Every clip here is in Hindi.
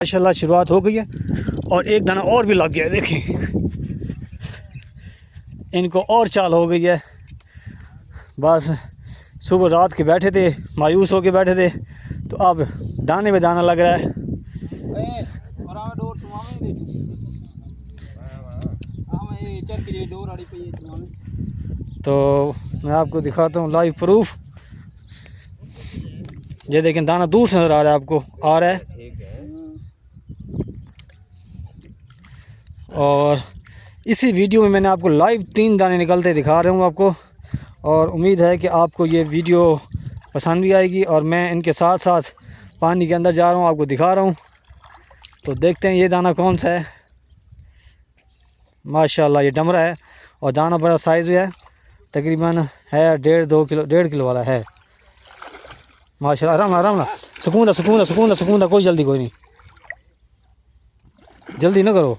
माशाल्लाह शुरुआत हो गई है और एक दाना और भी लग गया है। देखें इनको और चाल हो गई है। बस सुबह रात के बैठे थे, मायूस होके बैठे थे, तो अब दाने में दाना लग रहा है। तो मैं आपको दिखाता हूँ लाइव प्रूफ। ये देखें दाना दूर से नज़र आ रहा है, आपको आ रहा है। और इसी वीडियो में मैंने आपको लाइव 3 दाने निकलते दिखा रहा हूँ आपको, और उम्मीद है कि आपको ये वीडियो पसंद भी आएगी। और मैं इनके साथ साथ पानी के अंदर जा रहा हूँ, आपको दिखा रहा हूँ। तो देखते हैं ये दाना कौन सा है। माशाल्लाह ये डमरा है और दाना बड़ा साइज़ है, तकरीबन है 1.5 किलो वाला है। माशाल्लाह आराम आराम सुकून दा कोई जल्दी कोई नहीं, जल्दी ना करो।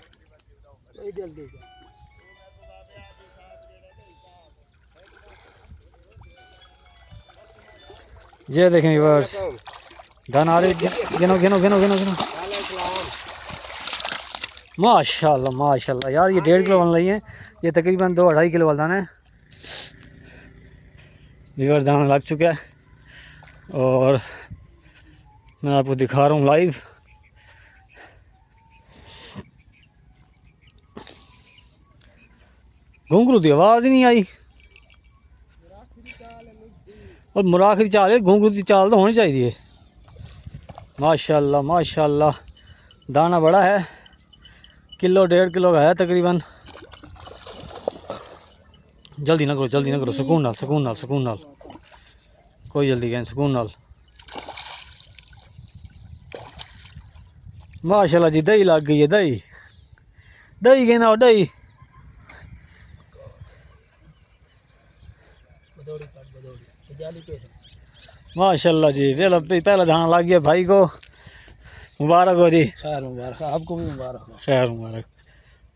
ये देखें व्यूअर्स दाना आ रही, गिनो गिनो गिनो गिनो गिनो। माशाल्लाह माशाल्लाह यार ये 1.5 किलो वाला नहीं है, ये तकरीबन 2-2.5 किलो वाला दाना है। व्यूअर्स दाना लग चुका है और मैं आपको दिखा रहा हूँ लाइव। घुंघरू की आवाज़ ही नहीं आई, और मुराखी चाल है, घुंघरू की चाल तो होनी चाहिए। माशाल्लाह माशाल्लाह दाना बड़ा है, 1-1.5 किलो का है तकरीबन। जल्दी ना करो सुकून नाल कोई जल्दी कहें, सुकून नाल। माशाल्लाह जी दही लग गई है, दही कहना हो, दही माशाल्लाह जी। पहला दाना लग गया भाई को, मुबारक हो जी। खैर मुबारक, आपको भी मुबारक हो। खैर मुबारक।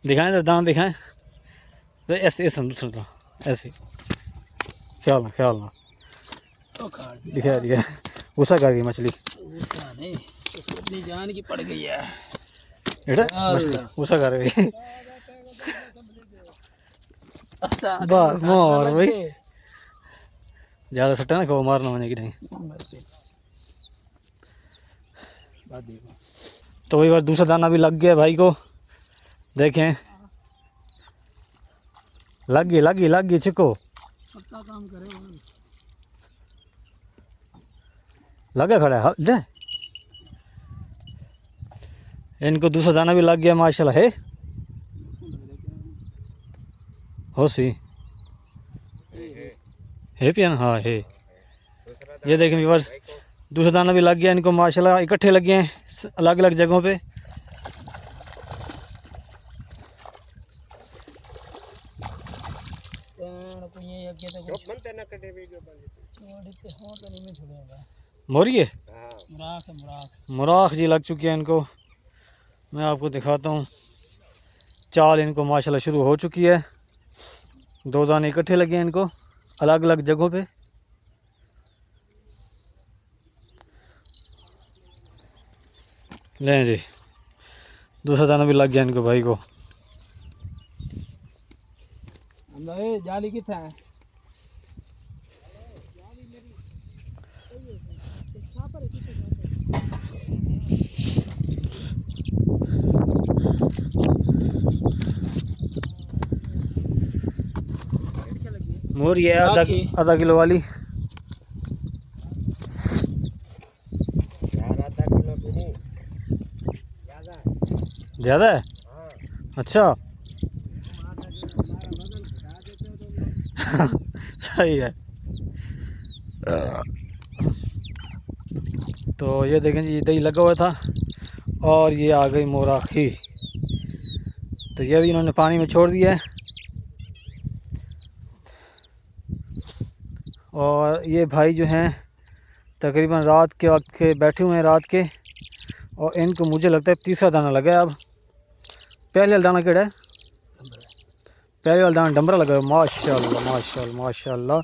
दिखाएं तो दाना दिखाएं, तो ऐसे ऐसे ख्याल ना दिखाया गुस्सा कर गई मछली, अपनी जान की पड़ गई है गुस्सा कर गई। बस मोर भाई ज़्यादा सट्टा ना खाओ, मारना होने की नहीं। तो वही बार दूसरा दाना भी लग गया भाई को, देखें लग गई चिको लगा खड़ा है। इनको दूसरा दाना भी लग गया माशाल्लाह है। हो सी है पिया ना, हाँ है। ये देखें व्यूअर्स दूसरा दाना भी लग गया इनको माशाल्लाह, इकट्ठे लगे हैं अलग अलग जगहों पे। मोरी है मुराख जी लग चुकी है इनको। मैं आपको दिखाता हूँ चाल इनको माशाल्लाह शुरू हो चुकी है। 2 दाने इकट्ठे लगे हैं इनको अलग अलग जगहों पे। लें जी दूसरा दाना भी लग गया इनको भाई को। जाली कितना है? मोर ये आधा किलो वाली ज़्यादा है। अच्छा सही है। तो ये देखें जी दही लगा हुआ था और ये आ गई मोराखी, तो ये भी इन्होंने पानी में छोड़ दिया है। और ये भाई जो हैं तकरीबन रात के वक्त के बैठे हुए हैं रात के, और इनको मुझे लगता है तीसरा दाना लगा है अब। पहले वाला दाना केड़ा है? पहले वाला दाना डमरा लगा है। माशाल्लाह माशाल्लाह माशाल्लाह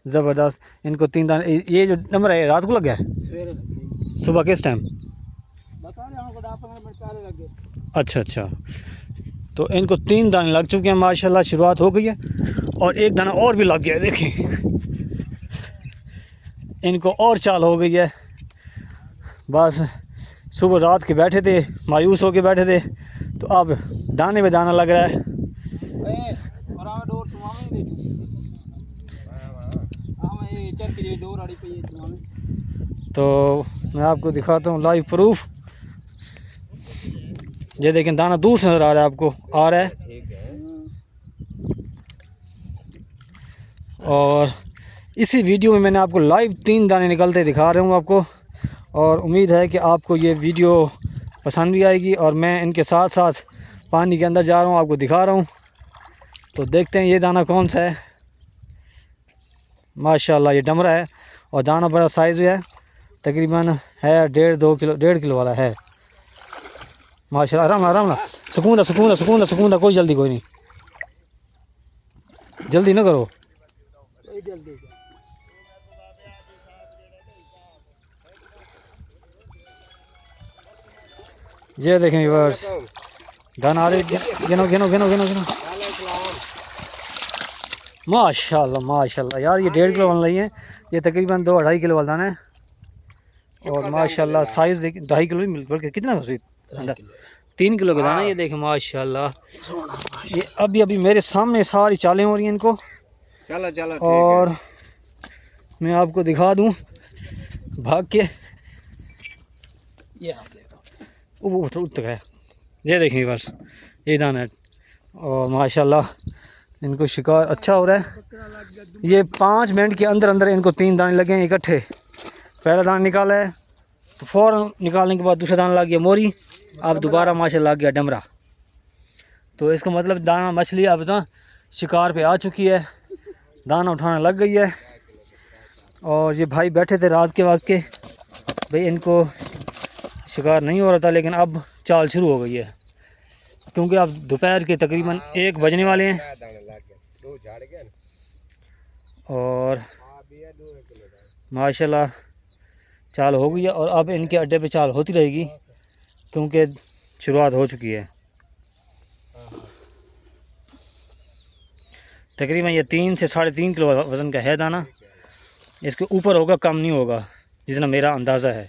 ज़बरदस्त। इनको 3 दाने, ये जो डमरा है रात को लगा है? सुबह किस टाइम? अच्छा अच्छा, तो इनको 3 दाने लग चुके हैं माशाल्लाह, शुरुआत हो गई है। और एक दाना और भी लग गया है, देखें इनको और चाल हो गई है। बस सुबह रात के बैठे थे, मायूस होके बैठे थे, तो अब दाने पे दाना लग रहा है। तो मैं आपको दिखाता हूँ लाइव प्रूफ। ये देखें दाना दूर से नज़र आ रहा है, आपको आ रहा है। और इसी वीडियो में मैंने आपको लाइव 3 दाने निकलते दिखा रहा हूँ आपको। और उम्मीद है कि आपको ये वीडियो पसंद भी आएगी। और मैं इनके साथ साथ पानी के अंदर जा रहा हूँ, आपको दिखा रहा हूँ। तो देखते हैं ये दाना कौन सा है। माशाल्लाह ये डमरा है और दाना बड़ा साइज़ है, तकरीबन है 1.5 किलो वाला है। माशाल्लाह आराम आराम सुकून दा, कोई जल्दी कोई नहीं, जल्दी ना करो। ये देखें व्यूअर्स, दाना आ रहे, गिनो गिनो गिनो गिनो गिनो। माशाल्लाह माशाल्लाह यार, ये 1.5 किलो बन रही है, ये तकरीबन 2-2.5 किलो वाला दाना है। और माशाल्लाह साइज़ देखिए, 2.5 किलो नहीं बल्कि कितना 3 किलो का दाना। ये देखें माशाल्लाह, ये अभी अभी मेरे सामने सारी चालें हो रही हैं इनको। चलो चलो और मैं आपको दिखा दूं भाग के, ये आप देखो वो तक है। ये देखें बस ये दाना है। और माशाल्लाह इनको शिकार अच्छा हो रहा है। ये 5 मिनट के अंदर अंदर इनको 3 दाने लगे हैं इकट्ठे। पहला दाना निकाला है तो फ़ौरन निकालने के बाद दूसरा दाना लग गया मोरी, अब दोबारा माशाल्लाह लग गया डमरा। तो इसका मतलब दाना मछली अब तो शिकार पे आ चुकी है, दाना उठाने लग गई है। और ये भाई बैठे थे रात के वक्त के, भाई इनको शिकार नहीं हो रहा था, लेकिन अब चाल शुरू हो गई है, क्योंकि अब दोपहर के तकरीबन 1 बजने वाले हैं। और माशाल्लाह चाल हो गई है। और अब इनके अड्डे पे चाल होती रहेगी, क्योंकि शुरुआत हो चुकी है। तकरीबन ये 3 से 3.5 किलो वज़न का है दाना। इसके ऊपर होगा, कम नहीं होगा, जितना मेरा अंदाज़ा है।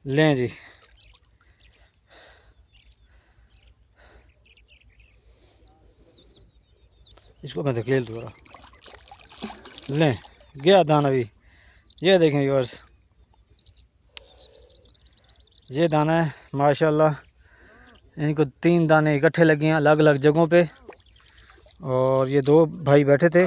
लें जी, इसको मैं धकेल दूँगा। लें गया दाना भी। ये देखें व्यूअर्स, ये दाना है माशाल्लाह। इनको 3 दाने इकट्ठे लगे हैं अलग अलग जगहों पे। और ये 2 भाई बैठे थे,